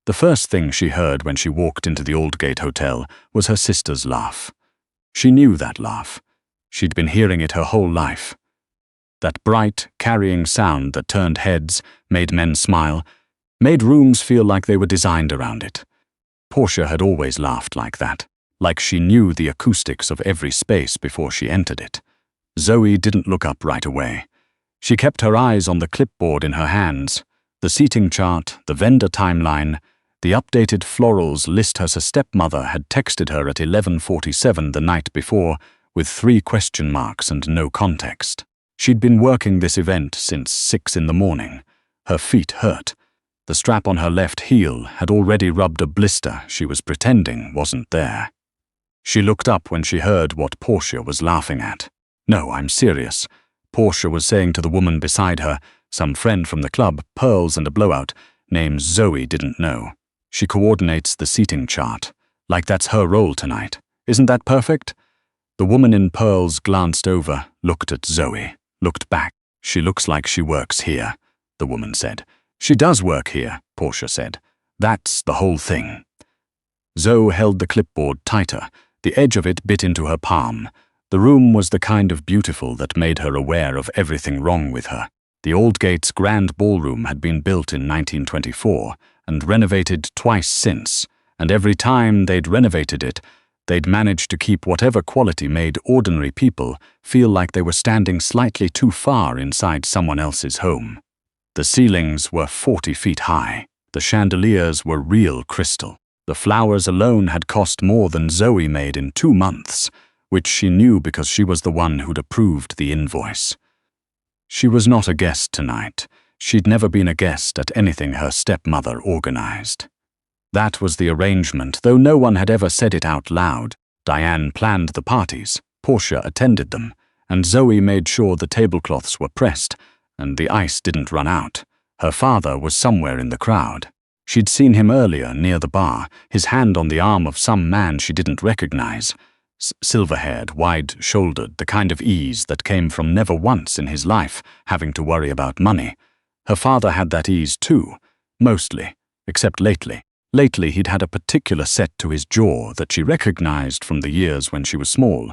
The first thing she heard when she walked into the Aldgate Hotel was her sister's laugh. She knew that laugh. She'd been hearing it her whole life. That bright, carrying sound that turned heads, made men smile, made rooms feel like they were designed around it. Portia had always laughed like that, like she knew the acoustics of every space before she entered it. Zoe didn't look up right away. She kept her eyes on the clipboard in her hands, the seating chart, the vendor timeline, the updated florals list her stepmother had texted her at 11:47 the night before, with 3 question marks and no context. She'd been working this event since 6 in the morning. Her feet hurt. The strap on her left heel had already rubbed a blister she was pretending wasn't there. She looked up when she heard what Portia was laughing at. "No, I'm serious," Portia was saying to the woman beside her, some friend from the club, pearls and a blowout, names Zoe didn't know. "She coordinates the seating chart, like that's her role tonight. Isn't that perfect?" The woman in pearls glanced over, looked at Zoe, looked back. "She looks like she works here," the woman said. "She does work here," Portia said. "That's the whole thing." Zoe held the clipboard tighter. The edge of it bit into her palm. The room was the kind of beautiful that made her aware of everything wrong with her. The Aldgate's grand ballroom had been built in 1924 and renovated twice since, and every time they'd renovated it, they'd managed to keep whatever quality made ordinary people feel like they were standing slightly too far inside someone else's home. The ceilings were 40 feet high. The chandeliers were real crystal. The flowers alone had cost more than Zoe made in 2 months, which she knew because she was the one who'd approved the invoice. She was not a guest tonight. She'd never been a guest at anything her stepmother organized. That was the arrangement, though no one had ever said it out loud. Diane planned the parties, Portia attended them, and Zoe made sure the tablecloths were pressed and the ice didn't run out. Her father was somewhere in the crowd. She'd seen him earlier near the bar, his hand on the arm of some man she didn't recognize. Silver-haired, wide-shouldered, the kind of ease that came from never once in his life having to worry about money. Her father had that ease too, mostly, except lately. Lately he'd had a particular set to his jaw that she recognized from the years when she was small,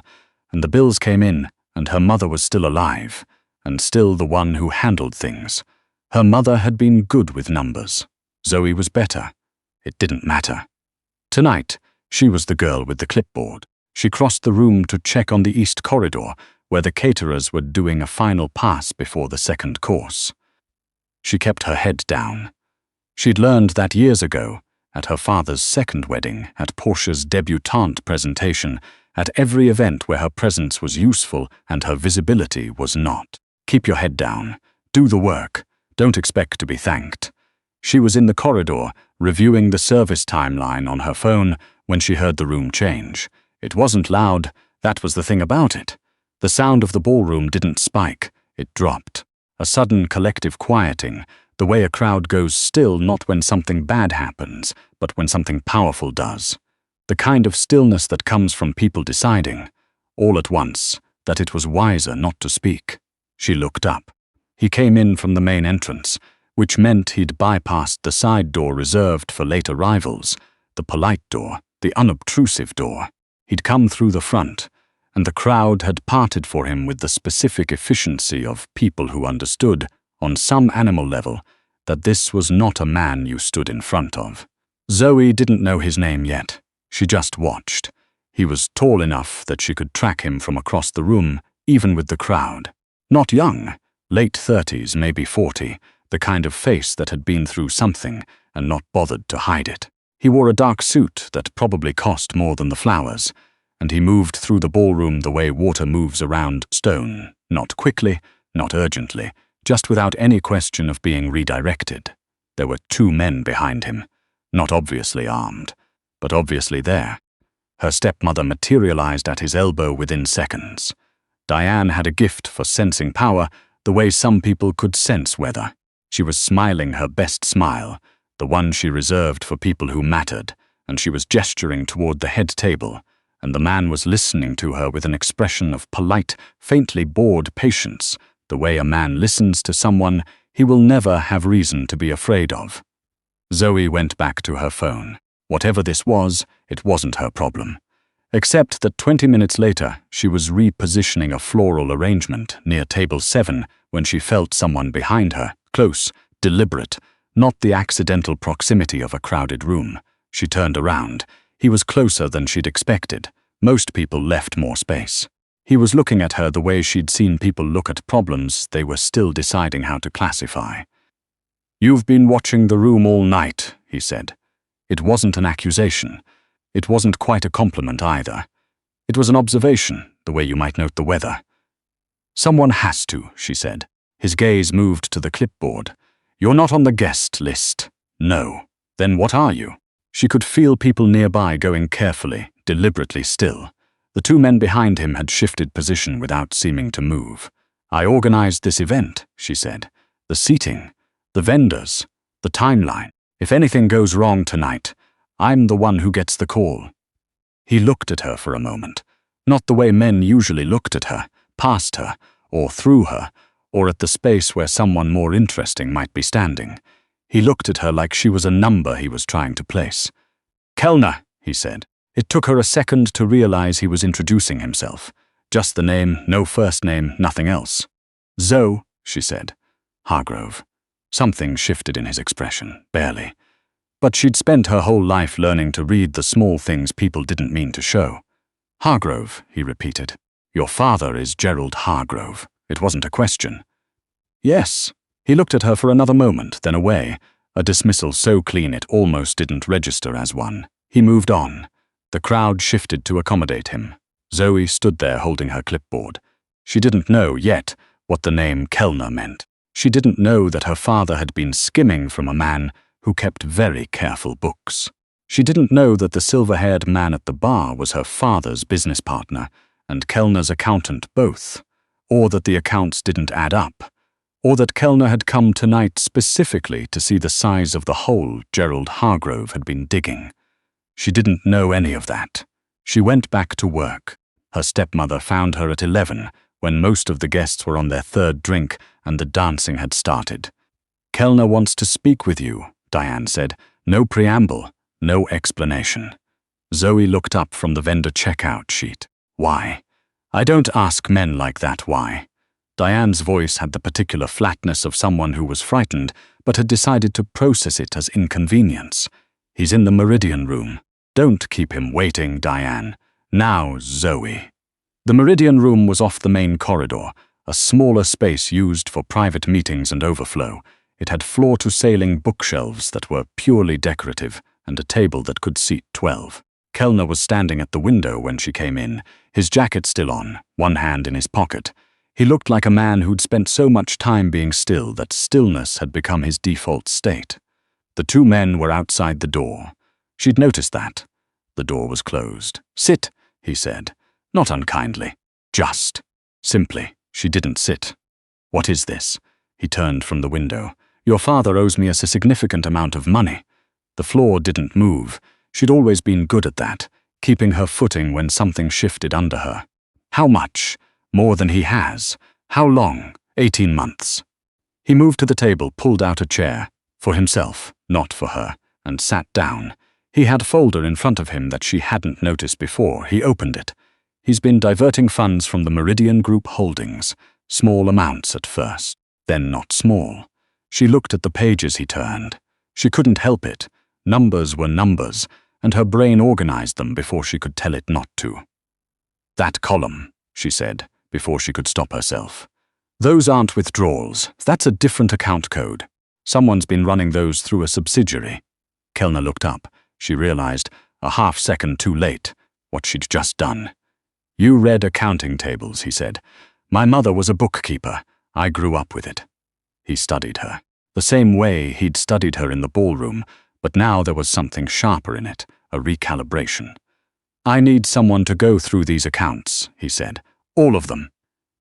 and the bills came in, and her mother was still alive, and still the one who handled things. Her mother had been good with numbers. Zoe was better. It didn't matter. Tonight, she was the girl with the clipboard. She crossed the room to check on the east corridor, where the caterers were doing a final pass before the second course. She kept her head down. She'd learned that years ago, at her father's second wedding, at Portia's debutante presentation, at every event where her presence was useful and her visibility was not. Keep your head down. Do the work. Don't expect to be thanked. She was in the corridor, reviewing the service timeline on her phone when she heard the room change. It wasn't loud, that was the thing about it. The sound of the ballroom didn't spike, it dropped. A sudden collective quieting, the way a crowd goes still not when something bad happens, but when something powerful does. The kind of stillness that comes from people deciding, all at once, that it was wiser not to speak. She looked up. He came in from the main entrance, which meant he'd bypassed the side door reserved for late arrivals, the polite door, the unobtrusive door. He'd come through the front, and the crowd had parted for him with the specific efficiency of people who understood, on some animal level, that this was not a man you stood in front of. Zoe didn't know his name yet. She just watched. He was tall enough that she could track him from across the room, even with the crowd. Not young, late 30s, maybe 40, the kind of face that had been through something and not bothered to hide it. He wore a dark suit that probably cost more than the flowers, and he moved through the ballroom the way water moves around stone, not quickly, not urgently, just without any question of being redirected. There were 2 men behind him, not obviously armed, but obviously there. Her stepmother materialized at his elbow within seconds. Diane had a gift for sensing power the way some people could sense weather. She was smiling her best smile, the one she reserved for people who mattered, and she was gesturing toward the head table, and the man was listening to her with an expression of polite, faintly bored patience, the way a man listens to someone he will never have reason to be afraid of. Zoe went back to her phone. Whatever this was, it wasn't her problem. Except that 20 minutes later, she was repositioning a floral arrangement near table 7 when she felt someone behind her, close, deliberate, not the accidental proximity of a crowded room. She turned around. He was closer than she'd expected. Most people left more space. He was looking at her the way she'd seen people look at problems they were still deciding how to classify. "You've been watching the room all night," he said. It wasn't an accusation. It wasn't quite a compliment either. It was an observation, the way you might note the weather. "Someone has to," she said. His gaze moved to the clipboard. "You're not on the guest list." "No." "Then what are you?" She could feel people nearby going carefully, deliberately still. The two men behind him had shifted position without seeming to move. "I organized this event," she said. "The seating, the vendors, the timeline. If anything goes wrong tonight, I'm the one who gets the call." He looked at her for a moment. Not the way men usually looked at her, past her, or through her, or at the space where someone more interesting might be standing. He looked at her like she was a number he was trying to place. "Kellner," he said. It took her a second to realize he was introducing himself. Just the name, no first name, nothing else. "Zoe," she said. "Hargrove." Something shifted in his expression, barely. But she'd spent her whole life learning to read the small things people didn't mean to show. "Hargrove," he repeated. "Your father is Gerald Hargrove." It wasn't a question. "Yes." He looked at her for another moment, then away, a dismissal so clean it almost didn't register as one. He moved on. The crowd shifted to accommodate him. Zoe stood there holding her clipboard. She didn't know yet what the name Kellner meant. She didn't know that her father had been skimming from a man who kept very careful books. She didn't know that the silver-haired man at the bar was her father's business partner and Kellner's accountant both, or that the accounts didn't add up, or that Kellner had come tonight specifically to see the size of the hole Gerald Hargrove had been digging. She didn't know any of that. She went back to work. Her stepmother found her at 11, when most of the guests were on their third drink and the dancing had started. "Kellner wants to speak with you," Diane said. No preamble, no explanation. Zoe looked up from the vendor checkout sheet. "Why?" "I don't ask men like that why." Diane's voice had the particular flatness of someone who was frightened, but had decided to process it as inconvenience. "He's in the Meridian room. Don't keep him waiting, Diane. Now, Zoe." The Meridian room was off the main corridor, a smaller space used for private meetings and overflow. It had floor-to-ceiling bookshelves that were purely decorative and a table that could seat 12. Kellner was standing at the window when she came in, his jacket still on, one hand in his pocket. He looked like a man who'd spent so much time being still that stillness had become his default state. The two men were outside the door. She'd noticed that. The door was closed. "Sit," he said, not unkindly, just. Simply, she didn't sit. "What is this?" He turned from the window. "Your father owes me a significant amount of money." The floor didn't move. She'd always been good at that, keeping her footing when something shifted under her. "How much?" "More than he has." "How long?" 18 months. He moved to the table, pulled out a chair, for himself, not for her, and sat down. He had a folder in front of him that she hadn't noticed before. He opened it. "He's been diverting funds from the Meridian Group holdings, small amounts at first, then not small." She looked at the pages he turned. She couldn't help it. Numbers were numbers, and her brain organized them before she could tell it not to. "That column," she said, before she could stop herself. "Those aren't withdrawals. That's a different account code. Someone's been running those through a subsidiary." Kellner looked up. She realized, a half-second too late, what she'd just done. "You read accounting tables," he said. "My mother was a bookkeeper. I grew up with it." He studied her. The same way he'd studied her in the ballroom, but now there was something sharper in it, a recalibration. "I need someone to go through these accounts," he said. "All of them.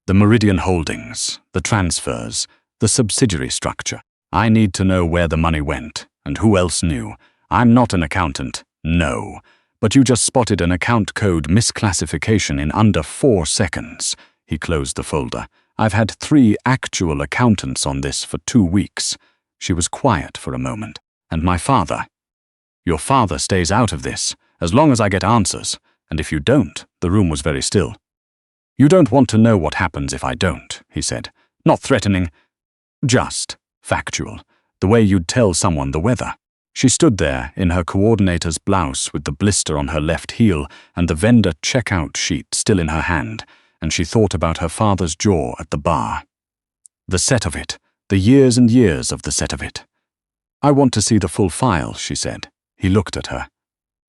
The Meridian holdings, the transfers, the subsidiary structure. I need to know where the money went, and who else knew. I'm not an accountant, no. But you just spotted an account code misclassification in under 4 seconds. He closed the folder. "I've had 3 actual accountants on this for 2 weeks. She was quiet for a moment. And my father. Your father stays out of this, as long as I get answers, and if you don't, the room was very still. You don't want to know what happens if I don't, he said. Not threatening, just factual, the way you'd tell someone the weather. She stood there in her coordinator's blouse with the blister on her left heel and the vendor checkout sheet still in her hand, and she thought about her father's jaw at the bar. The set of it, the years and years of the set of it. I want to see the full file, she said. He looked at her.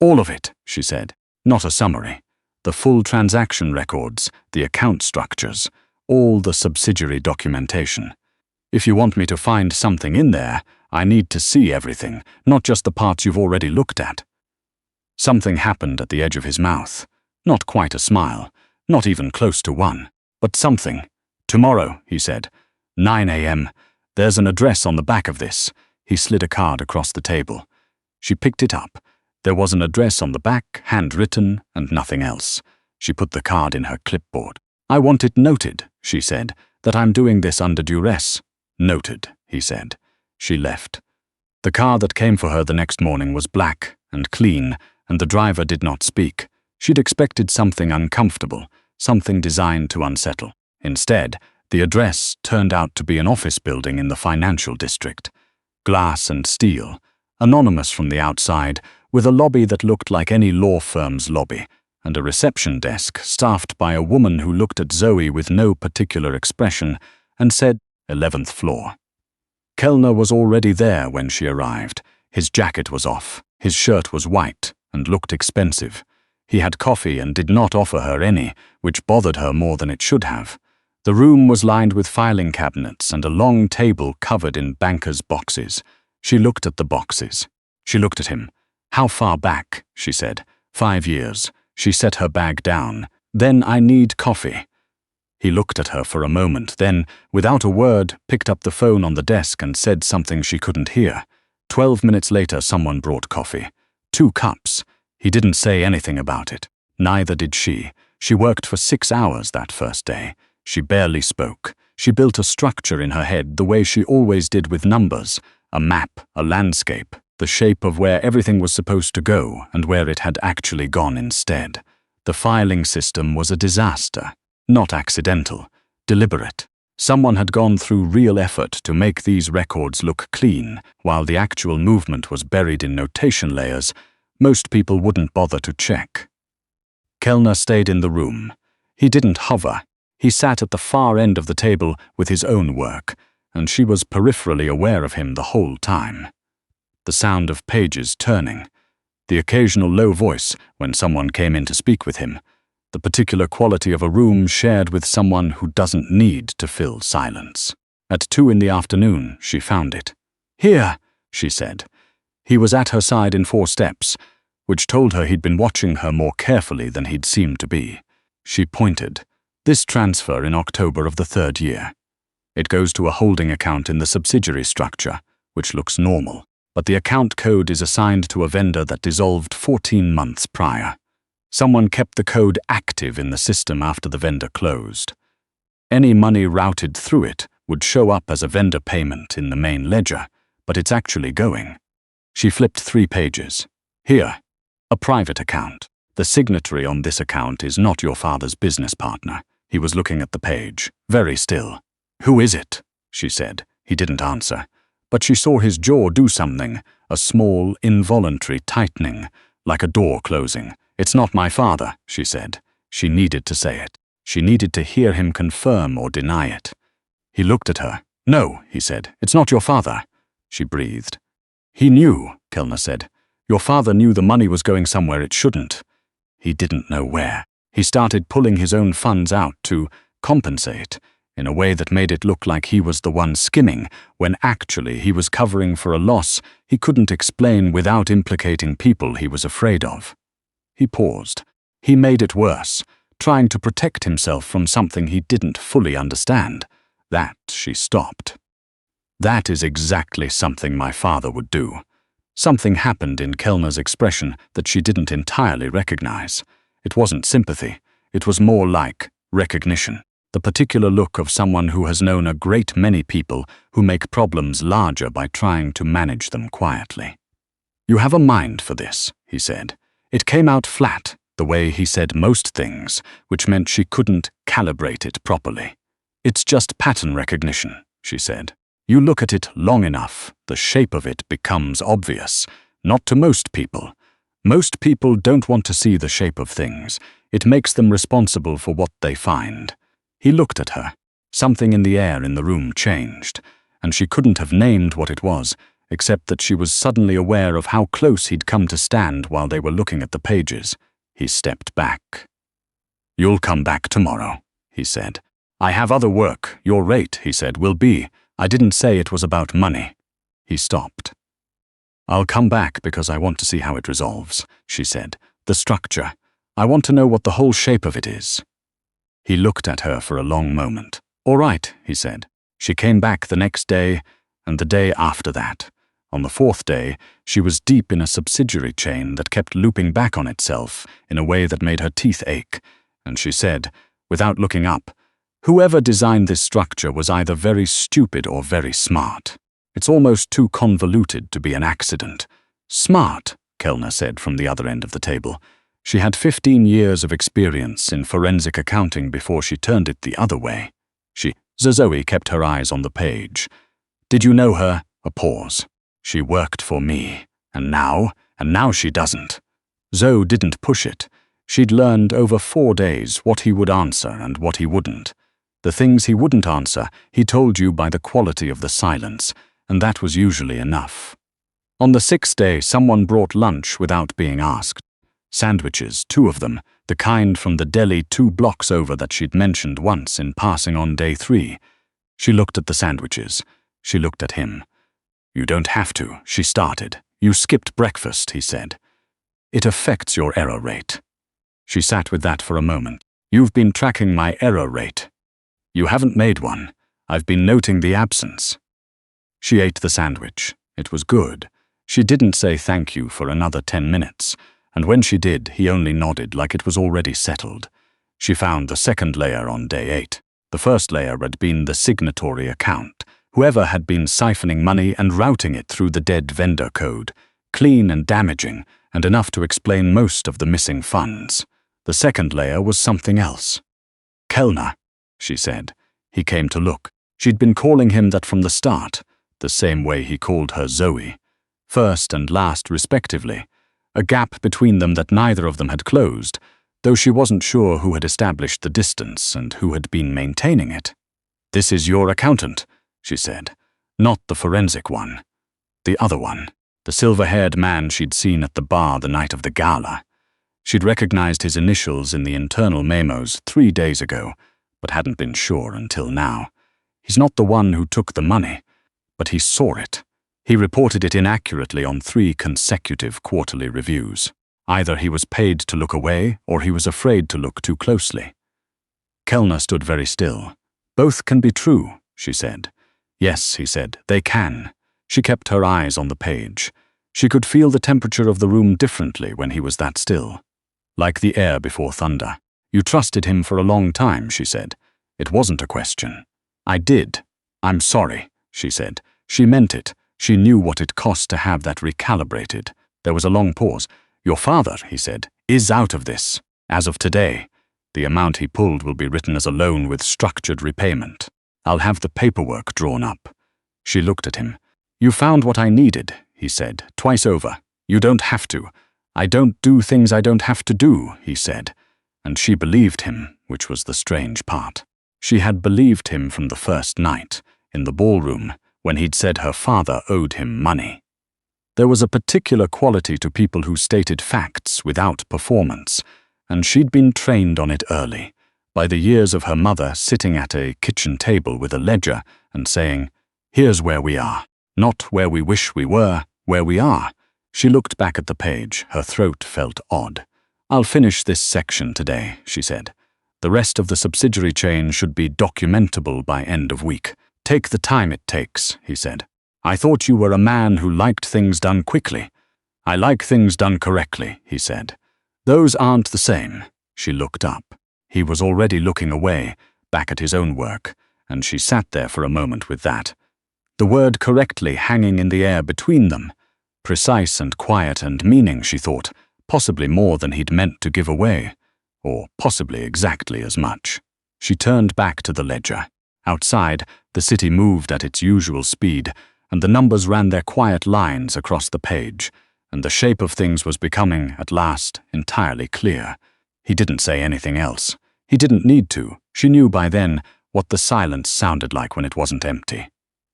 All of it, she said, not a summary. The full transaction records, the account structures, all the subsidiary documentation. If you want me to find something in there, I need to see everything, not just the parts you've already looked at. Something happened at the edge of his mouth. Not quite a smile, not even close to one, but something. Tomorrow, he said. 9 a.m. There's an address on the back of this. He slid a card across the table. She picked it up. There was an address on the back, handwritten, and nothing else. She put the card in her clipboard. I want it noted, she said, that I'm doing this under duress. Noted, he said. She left. The car that came for her the next morning was black and clean, and the driver did not speak. She'd expected something uncomfortable, something designed to unsettle. Instead, the address turned out to be an office building in the financial district. Glass and steel, anonymous from the outside, with a lobby that looked like any law firm's lobby, and a reception desk staffed by a woman who looked at Zoe with no particular expression and said, 11th floor. Kellner was already there when she arrived. His jacket was off, his shirt was white and looked expensive. He had coffee and did not offer her any, which bothered her more than it should have. The room was lined with filing cabinets and a long table covered in bankers' boxes. She looked at the boxes. She looked at him. How far back, she said. 5 years. She set her bag down. Then I need coffee. He looked at her for a moment, then, without a word, picked up the phone on the desk and said something she couldn't hear. 12 minutes later, someone brought coffee. 2 cups. He didn't say anything about it. Neither did she. She worked for 6 hours that first day. She barely spoke. She built a structure in her head the way she always did with numbers. A map, a landscape, the shape of where everything was supposed to go and where it had actually gone instead. The filing system was a disaster. Not accidental, deliberate. Someone had gone through real effort to make these records look clean, while the actual movement was buried in notation layers. Most people wouldn't bother to check. Kellner stayed in the room. He didn't hover. He sat at the far end of the table with his own work, and she was peripherally aware of him the whole time. The sound of pages turning, the occasional low voice when someone came in to speak with him, the particular quality of a room shared with someone who doesn't need to fill silence. At 2 in the afternoon, she found it. Here, she said. He was at her side in 4 steps, which told her he'd been watching her more carefully than he'd seemed to be. She pointed. This transfer in October of the 3rd year. It goes to a holding account in the subsidiary structure, which looks normal, but the account code is assigned to a vendor that dissolved 14 months prior. Someone kept the code active in the system after the vendor closed. Any money routed through it would show up as a vendor payment in the main ledger, but it's actually going. She flipped 3 pages. Here, a private account. The signatory on this account is not your father's business partner. He was looking at the page, very still. Who is it? She said. He didn't answer. But she saw his jaw do something, a small, involuntary tightening, like a door closing. It's not my father, she said. She needed to say it. She needed to hear him confirm or deny it. He looked at her. No, he said. It's not your father. She breathed. He knew, Kelner said. Your father knew the money was going somewhere it shouldn't. He didn't know where. He started pulling his own funds out to compensate, in a way that made it look like he was the one skimming, when actually he was covering for a loss he couldn't explain without implicating people he was afraid of. He paused. He made it worse, trying to protect himself from something he didn't fully understand. That she stopped. That is exactly something my father would do. Something happened in Kellner's expression that she didn't entirely recognize. It wasn't sympathy. It was more like recognition. the particular look of someone who has known a great many people who make problems larger by trying to manage them quietly. "You have a mind for this," he said. It came out flat, the way he said most things, which meant she couldn't calibrate it properly. "It's just pattern recognition," she said. "You look at it long enough, the shape of it becomes obvious. Not to most people. Most people don't want to see the shape of things. It makes them responsible for what they find." He looked at her. Something in the air in the room changed, and she couldn't have named what it was, except that she was suddenly aware of how close he'd come to stand while they were looking at the pages. He stepped back. "You'll come back tomorrow," he said. "I have other work. Your rate," he said, "will be. I didn't say it was about money." He stopped. "I'll come back because I want to see how it resolves," she said. "The structure. I want to know what the whole shape of it is." He looked at her for a long moment. "All right," he said. She came back the next day, and the day after that. On the fourth day, she was deep in a subsidiary chain that kept looping back on itself in a way that made her teeth ache, and she said, without looking up, "Whoever designed this structure was either very stupid or very smart. It's almost too convoluted to be an accident." "Smart," Kellner said from the other end of the table. She had 15 years of experience in forensic accounting before she turned it the other way. Zoe kept her eyes on the page. "Did you know her?" A pause. "She worked for me. And now she doesn't." Zoe didn't push it. She'd learned over 4 days what he would answer and what he wouldn't. The things he wouldn't answer, he told you by the quality of the silence, and that was usually enough. On the 6th day, someone brought lunch without being asked. Sandwiches, 2 of them, the kind from the deli 2 blocks over that she'd mentioned once in passing on day 3. She looked at the sandwiches. She looked at him. "You don't have to," she started. "You skipped breakfast," he said. "It affects your error rate." She sat with that for a moment. "You've been tracking my error rate." "You haven't made one. I've been noting the absence." She ate the sandwich. It was good. She didn't say thank you for another 10 minutes, and when she did, he only nodded like it was already settled. She found the second layer on day 8. The first layer had been the signatory account, whoever had been siphoning money and routing it through the dead vendor code, clean and damaging, and enough to explain most of the missing funds. The second layer was something else. "Kellner," she said. He came to look. She'd been calling him that from the start, the same way he called her Zoe. First and last, respectively. A gap between them that neither of them had closed, though she wasn't sure who had established the distance and who had been maintaining it. "This is your accountant," she said. "Not the forensic one. The other one. The silver-haired man she'd seen at the bar the night of the gala. She'd recognized his initials in the internal memos 3 days ago, but hadn't been sure until now. He's not the one who took the money, but he saw it. He reported it inaccurately on 3 consecutive quarterly reviews. Either he was paid to look away, or he was afraid to look too closely." Kellner stood very still. "Both can be true," she said. "Yes," he said, "they can." She kept her eyes on the page. She could feel the temperature of the room differently when he was that still. Like the air before thunder. "You trusted him for a long time," she said. "It wasn't a question." "I did. I'm sorry," she said. She meant it. She knew what it cost to have that recalibrated. There was a long pause. "Your father," he said, "is out of this. As of today. The amount he pulled will be written as a loan with structured repayment. I'll have the paperwork drawn up." She looked at him. "You found what I needed," he said, "twice over. You don't have to. I don't do things I don't have to do," he said. And she believed him, which was the strange part. She had believed him from the first night, in the ballroom, when he'd said her father owed him money. There was a particular quality to people who stated facts without performance, and she'd been trained on it early, by the years of her mother sitting at a kitchen table with a ledger and saying, "Here's where we are. Not where we wish we were, where we are." She looked back at the page. Her throat felt odd. "I'll finish this section today," she said. "The rest of the subsidiary chain should be documentable by end of week. Take the time it takes," he said. "I thought you were a man who liked things done quickly." "I like things done correctly," he said. "Those aren't the same." She looked up. He was already looking away, back at his own work, and she sat there for a moment with that. The word correctly hanging in the air between them. Precise and quiet and meaning, she thought, possibly more than he'd meant to give away, or possibly exactly as much. She turned back to the ledger. Outside, the city moved at its usual speed, and the numbers ran their quiet lines across the page, and the shape of things was becoming, at last, entirely clear. He didn't say anything else. He didn't need to. She knew by then what the silence sounded like when it wasn't empty.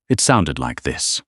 It sounded like this.